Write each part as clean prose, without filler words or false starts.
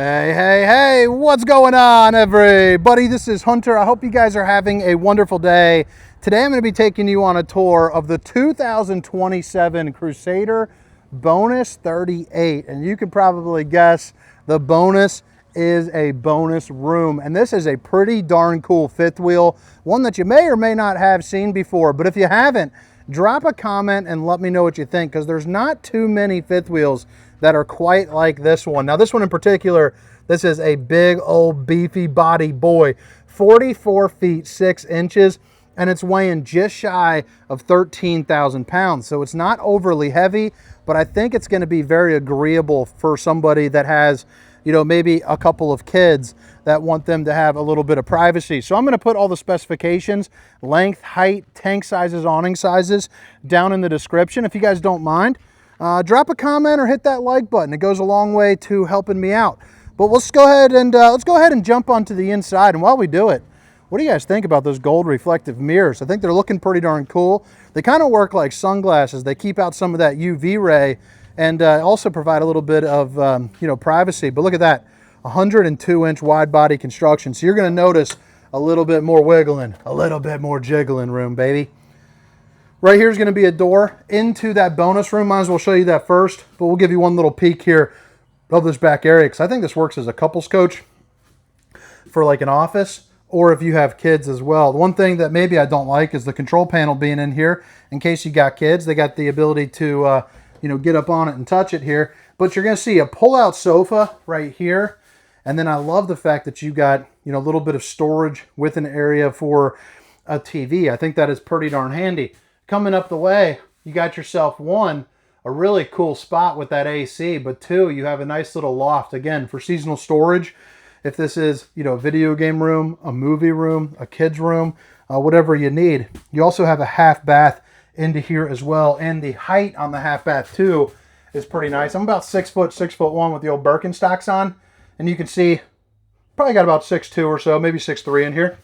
Hey, what's going on, everybody? This is Hunter. I hope you guys are having a wonderful day. Today I'm going to be taking you on a tour of the 2027 Crusader BONUS38. And you can probably guess the bonus is a bonus room. And this is a pretty darn cool fifth wheel, one that you may or may not have seen before. But if you haven't, drop a comment and let me know what you think, because there's not too many fifth wheels that are quite like this one. Now, this one in particular, this is a big old beefy body boy, 44 feet 6 inches, and it's weighing just shy of 13,000 pounds. So it's not overly heavy, but I think it's going to be very agreeable for somebody that has, you know, maybe a couple of kids that want them to have a little bit of privacy. So I'm going to put all the specifications, length, height, tank sizes, awning sizes down in the description. If you guys don't mind, drop a comment or hit that like button. It goes a long way to helping me out. But let's go ahead and jump onto the inside. And while we do it, what do you guys think about those gold reflective mirrors? I think they're looking pretty darn cool. They kind of work like sunglasses. They keep out some of that UV ray and also provide a little bit of privacy. But look at that, 102-inch wide body construction. So you're going to notice a little bit more wiggling, a little bit more jiggling room, baby. Right here is going to be a door into that bonus room. Might as well show you that first, but we'll give you one little peek here of this back area, because I think this works as a couples coach for like an office, or if you have kids as well. The one thing that maybe I don't like is the control panel being in here. In case you got kids, they got the ability to get up on it and touch it here. But you're going to see a pull-out sofa right here. And then I love the fact that you got a little bit of storage with an area for a TV. I think that is pretty darn handy. Coming up the way, you got yourself one, a really cool spot with that AC, but two, you have a nice little loft, again, for seasonal storage. If this is, a video game room, a movie room, a kid's room, whatever you need. You also have a half bath into here as well, and the height on the half bath too is pretty nice. I'm about 6 foot, 6'1" with the old Birkenstocks on, and you can see probably got about 6'2" or so, maybe 6'3" in here.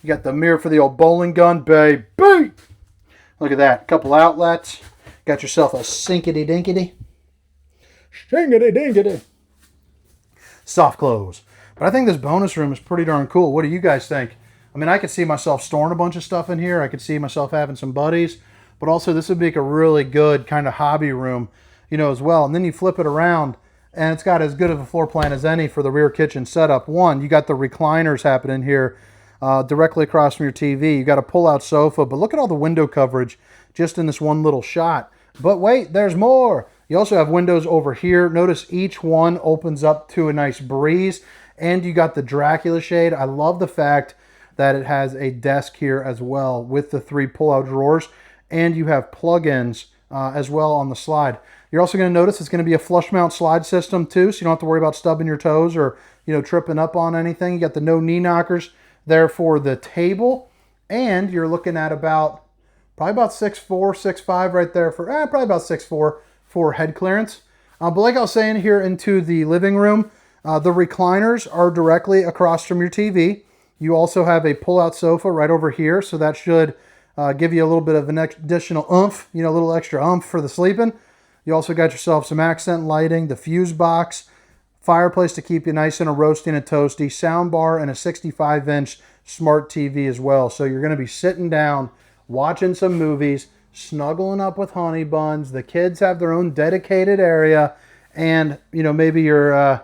You got the mirror for the old bowling gun, baby. Look at that, couple outlets. Got yourself a sinkity-dinkity. Shingity-dinkity. Soft close. But I think this bonus room is pretty darn cool. What do you guys think? I mean, I could see myself storing a bunch of stuff in here. I could see myself having some buddies. But also, this would make a really good kind of hobby room, as well. And then you flip it around, and it's got as good of a floor plan as any for the rear kitchen setup. One, you got the recliners happening here. Directly across from your TV. You got a pull-out sofa, but look at all the window coverage just in this one little shot. But wait, there's more. You also have windows over here. Notice each one opens up to a nice breeze, and you got the Dracula shade. I love the fact that it has a desk here as well with the 3 pull-out drawers, and you have plug-ins as well on the slide. You're also going to notice it's going to be a flush mount slide system too, so you don't have to worry about stubbing your toes or tripping up on anything. You got the no knee knockers there for the table, and you're looking at probably about 6'4", 6'5" right there for probably about 6'4" for head clearance. But like I was saying, here into the living room, the recliners are directly across from your TV. You also have a pull-out sofa right over here, so that should give you a little bit of an additional oomph, a little extra oomph for the sleeping. You also got yourself some accent lighting, the fuse box, fireplace to keep you nice and a roasty and a toasty, sound bar, and a 65-inch smart TV as well. So you're going to be sitting down, watching some movies, snuggling up with honey buns. The kids have their own dedicated area, and maybe your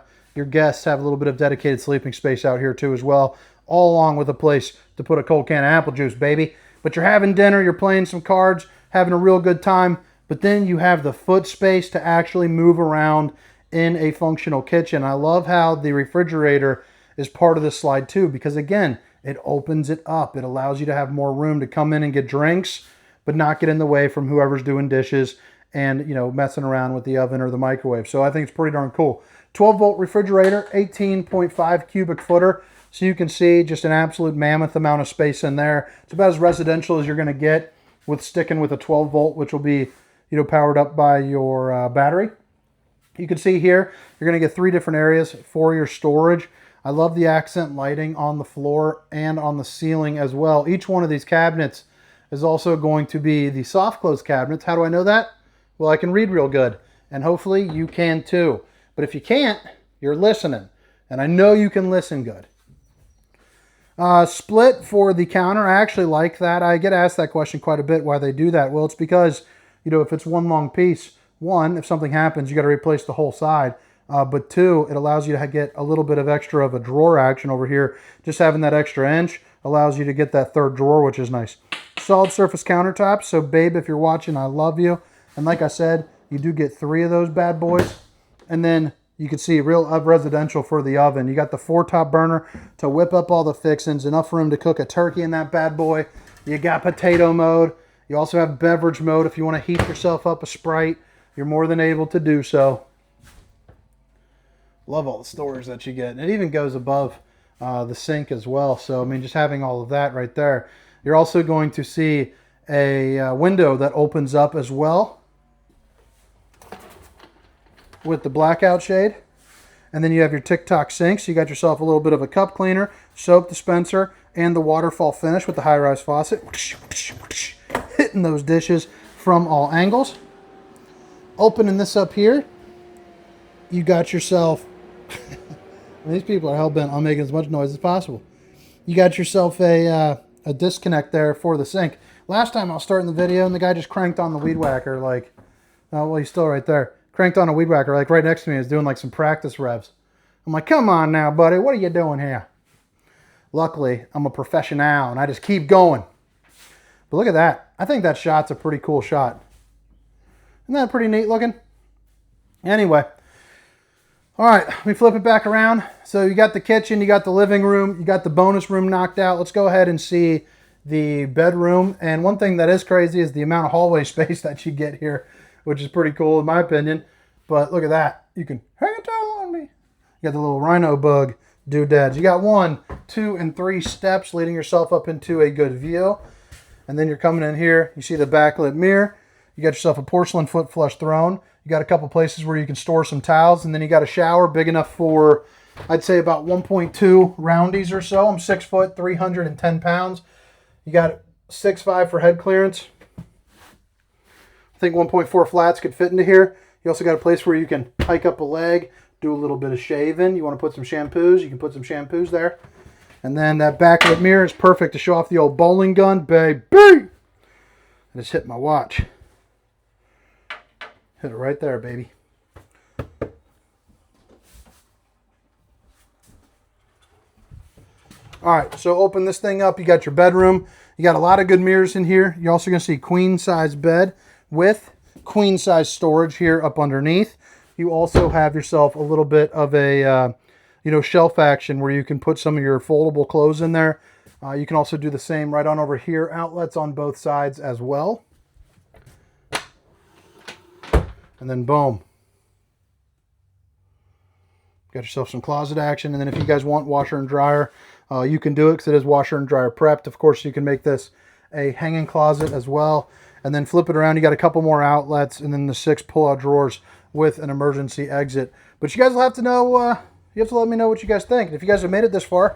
guests have a little bit of dedicated sleeping space out here too as well, all along with a place to put a cold can of apple juice, baby. But you're having dinner, you're playing some cards, having a real good time, but then you have the foot space to actually move around in a functional kitchen. I love how the refrigerator is part of this slide too, because again, it opens it up. It allows you to have more room to come in and get drinks, but not get in the way from whoever's doing dishes and messing around with the oven or the microwave. So I think it's pretty darn cool. 12-volt refrigerator, 18.5 cubic footer. So you can see just an absolute mammoth amount of space in there. It's about as residential as you're going to get with sticking with a 12-volt, which will be powered up by your battery. You can see here, you're going to get 3 different areas for your storage. I love the accent lighting on the floor and on the ceiling as well. Each one of these cabinets is also going to be the soft close cabinets. How do I know that? Well, I can read real good, and hopefully you can too. But if you can't, You're listening. And I know you can listen good. Split for the counter. I actually like that. I get asked that question quite a bit, why they do that. Well, it's because, you know, if it's one long piece, one, if something happens, you got to replace the whole side. But two, it allows you to get a little bit of extra of a drawer action over here. Just having that extra inch allows you to get that third drawer, which is nice. Solid surface countertops. So, babe, if you're watching, I love you. And like I said, you do get 3 of those bad boys. And then you can see real residential for the oven. You got the 4-top burner to whip up all the fixings. Enough room to cook a turkey in that bad boy. You got potato mode. You also have beverage mode. If you want to heat yourself up a Sprite, you're more than able to do so. Love all the storage that you get. And it even goes above the sink as well. So, I mean, just having all of that right there. You're also going to see a window that opens up as well with the blackout shade. And then you have your TikTok sink. So you got yourself a little bit of a cup cleaner, soap dispenser, and the waterfall finish with the high-rise faucet. Hitting those dishes from all angles. Opening this up here, you got yourself... These people are hell-bent on making as much noise as possible. You got yourself a disconnect there for the sink. Last time I was starting the video and the guy just cranked on the weed whacker like... Oh, well, he's still right there. Cranked on a weed whacker like right next to me. Is doing like some practice revs. I'm like, come on now, buddy. What are you doing here? Luckily, I'm a professional and I just keep going. But look at that. I think that shot's a pretty cool shot. Isn't that pretty neat looking? Anyway. All right, let me flip it back around. So you got the kitchen, you got the living room, you got the bonus room knocked out. Let's go ahead and see the bedroom. And one thing that is crazy is the amount of hallway space that you get here, which is pretty cool in my opinion. But look at that. You can hang a towel on me. You got the little rhino bug doodads. You got 1, 2, and 3 steps leading yourself up into a good view. And then you're coming in here. You see the backlit mirror. You got yourself a porcelain foot flush throne. You got a couple places where you can store some towels. And then you got a shower big enough for, I'd say, about 1.2 roundies or so. I'm 6 foot, 310 pounds. You got 6'5" for head clearance. I think 1.4 flats could fit into here. You also got a place where you can hike up a leg, do a little bit of shaving. You want to put some shampoos, you can put some shampoos there. And then that backlit mirror is perfect to show off the old bowling gun, baby. I just hit my watch. Hit it right there, baby. All right, so open this thing up. You got your bedroom. You got a lot of good mirrors in here. You're also going to see queen size bed with queen size storage here up underneath. You also have yourself a little bit of a shelf action where you can put some of your foldable clothes in there. You can also do the same right on over here. Outlets on both sides as well. And then boom. Got yourself some closet action. And then if you guys want washer and dryer, you can do it because it is washer and dryer prepped. Of course, you can make this a hanging closet as well. And then flip it around. You got a couple more outlets and then the 6 pull-out drawers with an emergency exit. But you guys will have to know, you have to let me know what you guys think. And if you guys have made it this far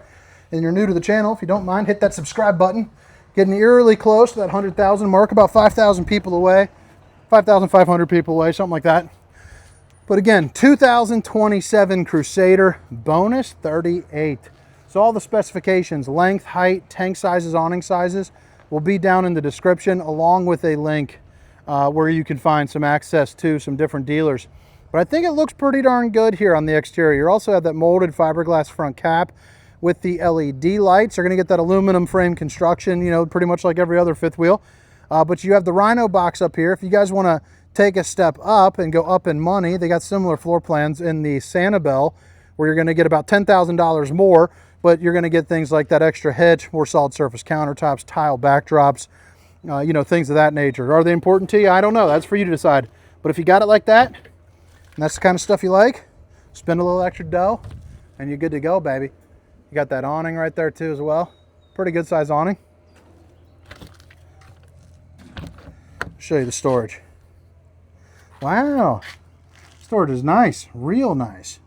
and you're new to the channel, if you don't mind, hit that subscribe button. Getting eerily close to that 100,000 mark, about 5,000 people away. 5,500 people away, something like that. But again, 2027 Crusader Bonus 38. So all the specifications, length, height, tank sizes, awning sizes, will be down in the description along with a link where you can find some access to some different dealers. But I think it looks pretty darn good here on the exterior. You also have that molded fiberglass front cap with the LED lights. You're going to get that aluminum frame construction, you know, pretty much like every other fifth wheel. But you have the Rhino box up here. If you guys want to take a step up and go up in money, they got similar floor plans in the Sanibel where you're going to get about $10,000 more, but you're going to get things like that extra hitch, more solid surface countertops, tile backdrops, things of that nature. Are they important to you? I don't know. That's for you to decide. But if you got it like that, and that's the kind of stuff you like, spend a little extra dough, and you're good to go, baby. You got that awning right there too as well. Pretty good size awning. Show you the storage. Wow, storage is nice, real nice.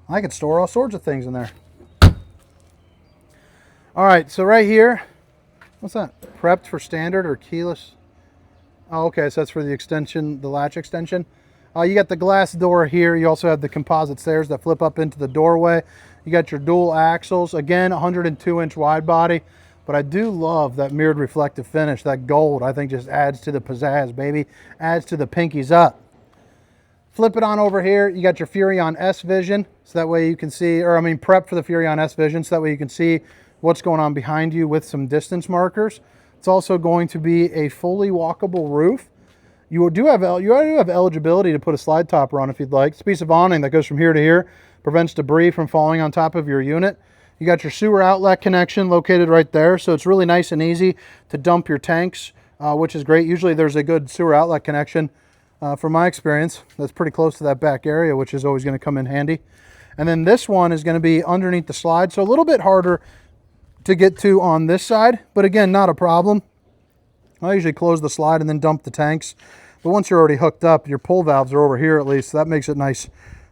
I could store all sorts of things in there. All right, so right here, what's that? Prepped for standard or keyless? Oh, okay, so that's for the extension, the latch extension. You got the glass door here. You also have the composite stairs that flip up into the doorway. You got your dual axles. Again, 102-inch wide body. But I do love that mirrored reflective finish. That gold, I think, just adds to the pizzazz, baby. Adds to the pinkies up. Flip it on over here. You got your Furrion S Vision. So that way you can see, or I mean prep for the Furrion S Vision. So that way you can see what's going on behind you with some distance markers. It's also going to be a fully walkable roof. You do have eligibility to put a slide topper on if you'd like. It's a piece of awning that goes from here to here. Prevents debris from falling on top of your unit. You got your sewer outlet connection located right there. So it's really nice and easy to dump your tanks, which is great. Usually there's a good sewer outlet connection, from my experience, that's pretty close to that back area, which is always going to come in handy. And then this one is going to be underneath the slide. So a little bit harder to get to on this side, but again, not a problem. I usually close the slide and then dump the tanks. But once you're already hooked up, your pull valves are over here at least. So that makes it nice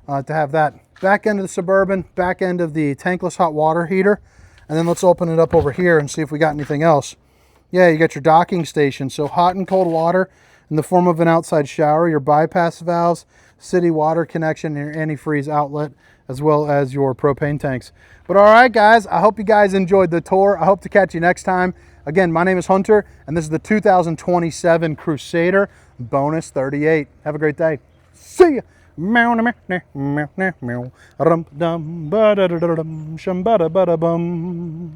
to have that. Back end of the Suburban, back end of the tankless hot water heater. And then let's open it up over here and see if we got anything else. Yeah, you got your docking station. So hot and cold water in the form of an outside shower, your bypass valves, city water connection, and your antifreeze outlet, as well as your propane tanks. But all right, guys, I hope you guys enjoyed the tour. I hope to catch you next time. Again, my name is Hunter, and this is the 2027 Crusader Bonus 38. Have a great day. See ya. Meow, meow, meow, meow, meow, meow. Rum, dum, ba da da da dum, shum, ba da ba da bum.